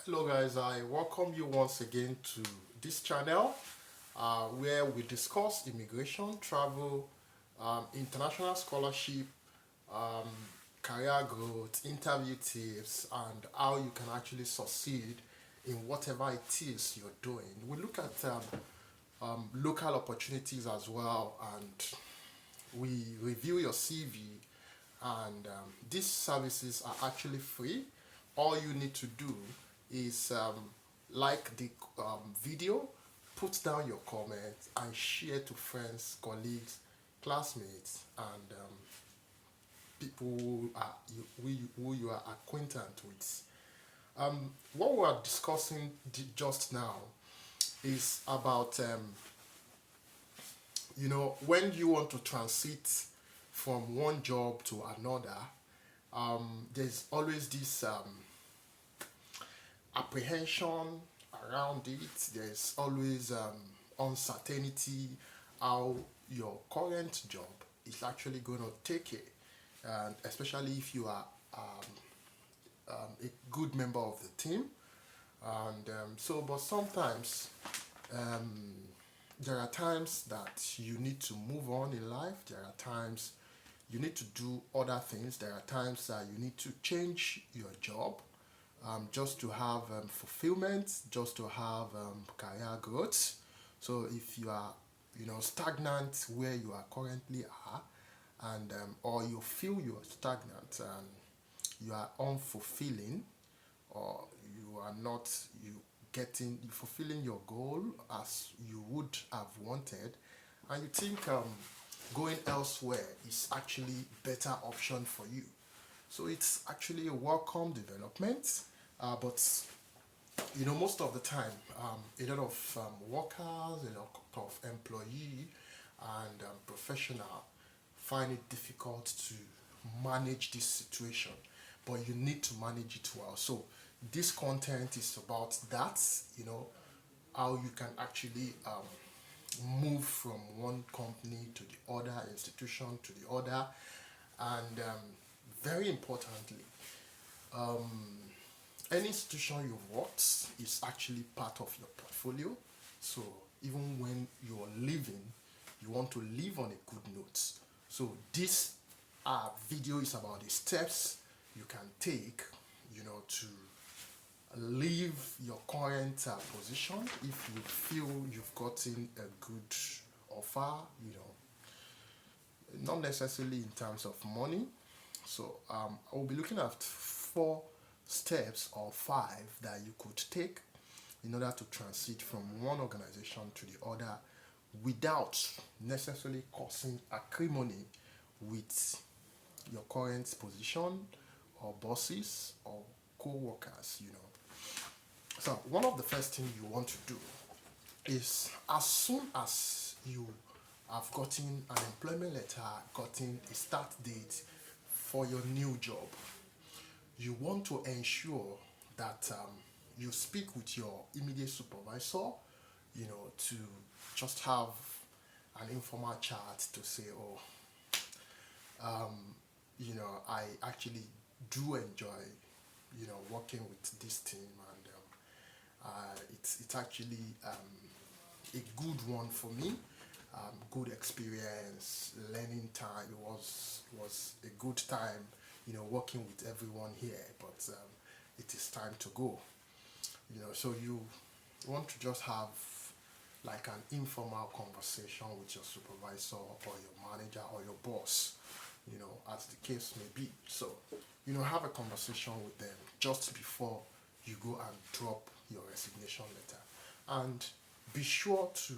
Hello guys, I welcome you once again to this channel where we discuss immigration, travel, international scholarship, um, career growth, interview tips, and how you can actually succeed in whatever it is you're doing. We look at local opportunities as well, and we review your CV, and these services are actually free. All you need to do is like the video, put down your comments, and share to friends, colleagues, classmates, and people who you are acquainted with. What we are discussing just now is about when you want to transit from one job to another. There's always this apprehension around it. There's always uncertainty how your current job is actually going to take it, and especially if you are a good member of the team. And but sometimes um, there are times that you need to move on in life. There are times you need to do other things. There are times that you need to change your job just to have fulfillment, just to have career growth. So if you are, stagnant where you are currently are, and or you feel you are stagnant and you are unfulfilling, or you are not you fulfilling your goal as you would have wanted, and you think going elsewhere is actually better option for you, so it's actually a welcome development. But most of the time, a lot of workers, a lot of employee and professional find it difficult to manage this situation, but you need to manage it well. So this content is about that, how you can actually move from one company to the other, institution to the other, and very importantly, any institution you've worked is actually part of your portfolio. So even when you're leaving, you want to leave on a good note. So this video is about the steps you can take, to leave your current position if you feel you've gotten a good offer, not necessarily in terms of money. So I'll be looking at 4 steps or 5 that you could take in order to transit from one organization to the other without necessarily causing acrimony with your current position or bosses or co-workers. So one of the first things you want to do is, as soon as you have gotten an employment letter, gotten a start date for your new job, you want to ensure that you speak with your immediate supervisor, to just have an informal chat to say, oh, I actually do enjoy, working with this team, and it's actually a good one for me. Good experience, learning time. It was a good time, working with everyone here. But it is time to go. So you want to just have like an informal conversation with your supervisor or your manager or your boss, as the case may be. So, have a conversation with them just before you go and drop your resignation letter, and be sure to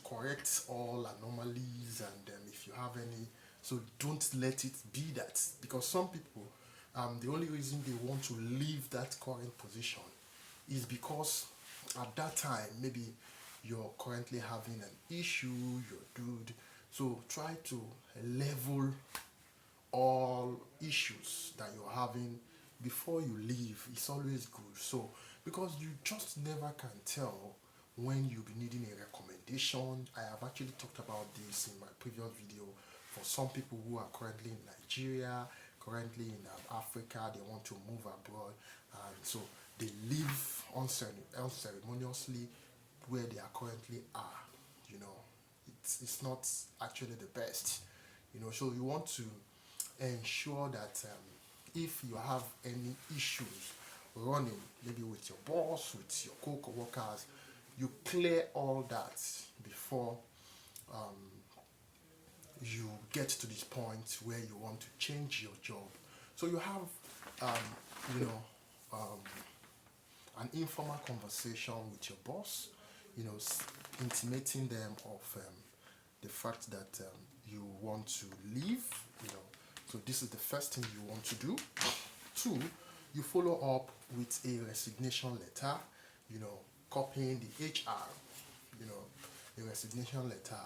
correct all anomalies, and if you have any, so don't let it be that, because some people, the only reason they want to leave that current position is because at that time maybe you're currently having an issue, you're dude. So try to level all issues that you're having before you leave. It's always good. So because you just never can tell when you'll be needing a recommendation. I have actually talked about this in my previous video for some people who are currently in Nigeria, currently in Africa, they want to move abroad, and so they live unceremoniously where they are currently are. You know, it's not actually the best. You know, so you want to ensure that if you have any issues running, maybe with your boss, with your co-workers, you clear all that before you get to this point where you want to change your job. So you have, you know, an informal conversation with your boss, you know, intimating them of the fact that you want to leave, you know. So this is the first thing you want to do. Two, you follow up with a resignation letter, you know, copying the HR, you know, a resignation letter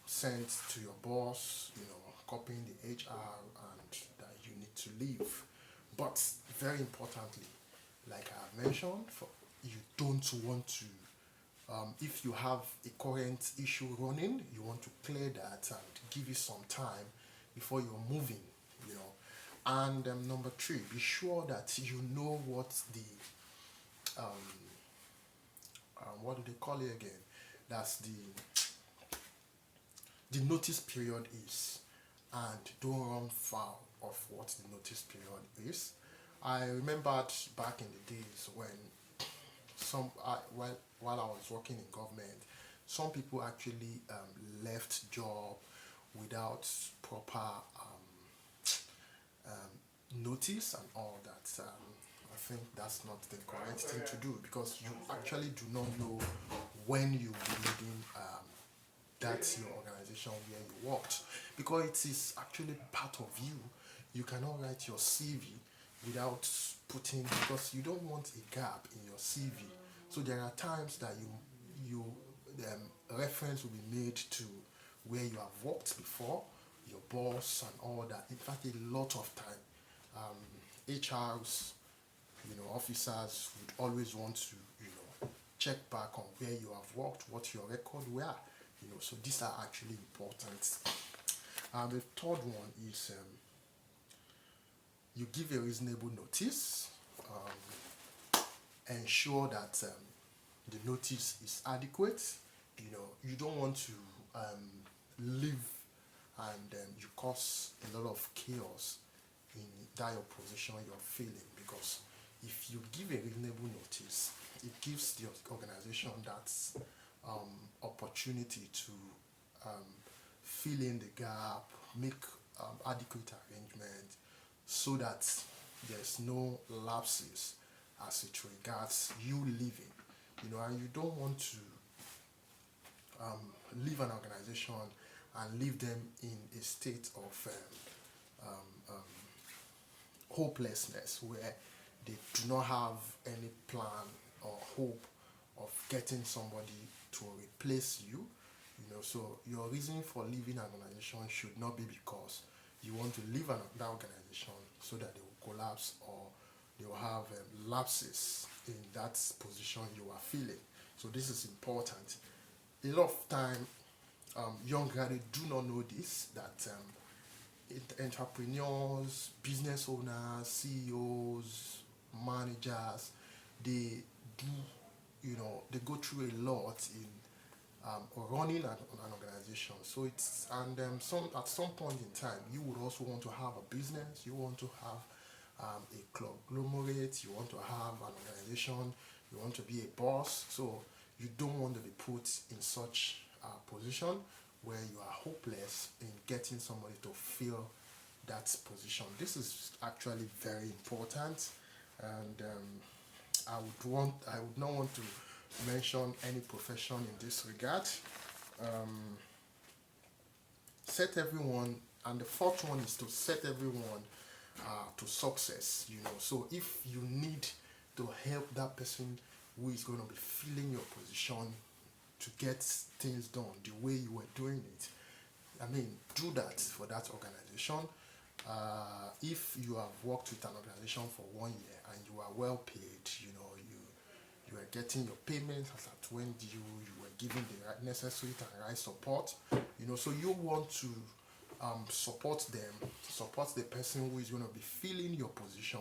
sent to your boss, you know, copying the HR and that you need to leave. But very importantly, like I mentioned, you don't want to, if you have a current issue running, you want to clear that and give it some time before you're moving, you know. And number three, be sure that you know what what do they call it again? That's the notice period is, and don't run foul of what the notice period is. I remembered back in the days when while I was working in government, some people actually left job without proper notice and all that. I think that's not the correct thing to do, because you actually do not know when you will be leaving that's your organization where you worked, because it is actually part of you. You cannot write your CV without putting, because you don't want a gap in your CV. So there are times that reference will be made to where you have worked before, your boss and all that. In fact, a lot of time, HRs, you know, officers would always want to, you know, check back on where you have worked, what your record were, you know. So these are actually important. And the third one is you give a reasonable notice. Ensure that the notice is adequate. You know, you don't want to leave and you cause a lot of chaos in that your position you're feeling, because if you give a reasonable notice, it gives the organization that opportunity to fill in the gap, make adequate arrangement, so that there's no lapses as it regards you leaving. You know, and you don't want to leave an organization and leave them in a state of hopelessness, where they do not have any plan or hope of getting somebody to replace you. You know, so your reason for leaving an organization should not be because you want to leave that organization so that they will collapse, or they will have lapses in that position you are feeling. So this is important. A lot of time, young graduates do not know this, that entrepreneurs, business owners, CEOs, managers, they do, you know, they go through a lot in running an organization. So it's, and at some point in time, you would also want to have a business. You want to have a conglomerate. You want to have an organization. You want to be a boss. So you don't want to be put in such a position where you are hopeless in getting somebody to fill that position. This is actually very important, and I would not want to mention any profession in this regard. Set everyone, and the fourth one is to set everyone to success. You know, so if you need to help that person who is going to be filling your position to get things done the way you were doing it, I mean, do that for that organization. If you have worked with an organization for 1 year and you are well paid, you know, you are getting your payments as at when you were given the right necessary and right support, you know, so you want to support them, support the person who is going to be filling your position,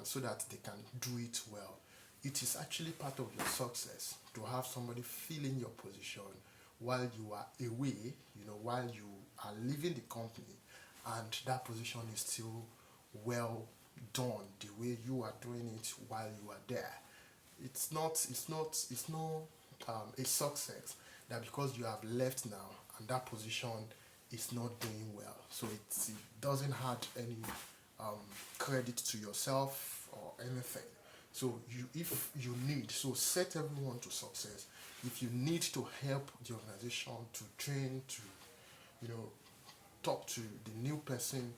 so that they can do it well. It is actually part of your success to have somebody filling your position while you are away, while you are leaving the company, and that position is still well done the way you are doing it while you are there. It's no a success that because you have left now and that position is not doing well, so it doesn't add any credit to yourself or anything. So if you need, so set everyone to success. If you need to help the organization to train, to you know talk to the new person,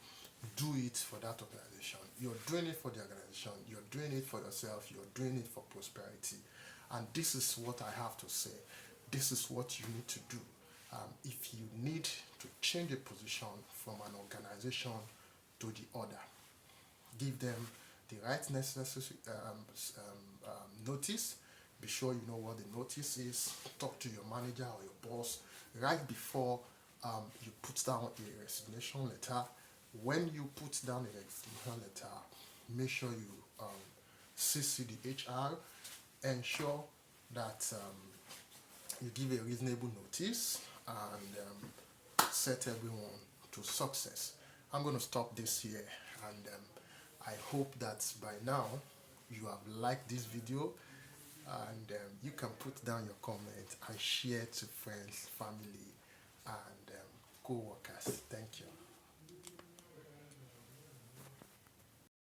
do it for that organization. You're doing it for the organization, you're doing it for yourself, you're doing it for prosperity. And this is what I have to say. This is what you need to do. If you need to change a position from an organization to the other, give them the right necessary notice. Be sure you know what the notice is. Talk to your manager or your boss right before you put down a resignation letter. When you put down a resignation letter, make sure you CC the HR. Ensure that you give a reasonable notice, and set everyone to success. I'm going to stop this here, and I hope that by now you have liked this video, and you can put down your comment and share to friends, family, and co-workers. Thank you.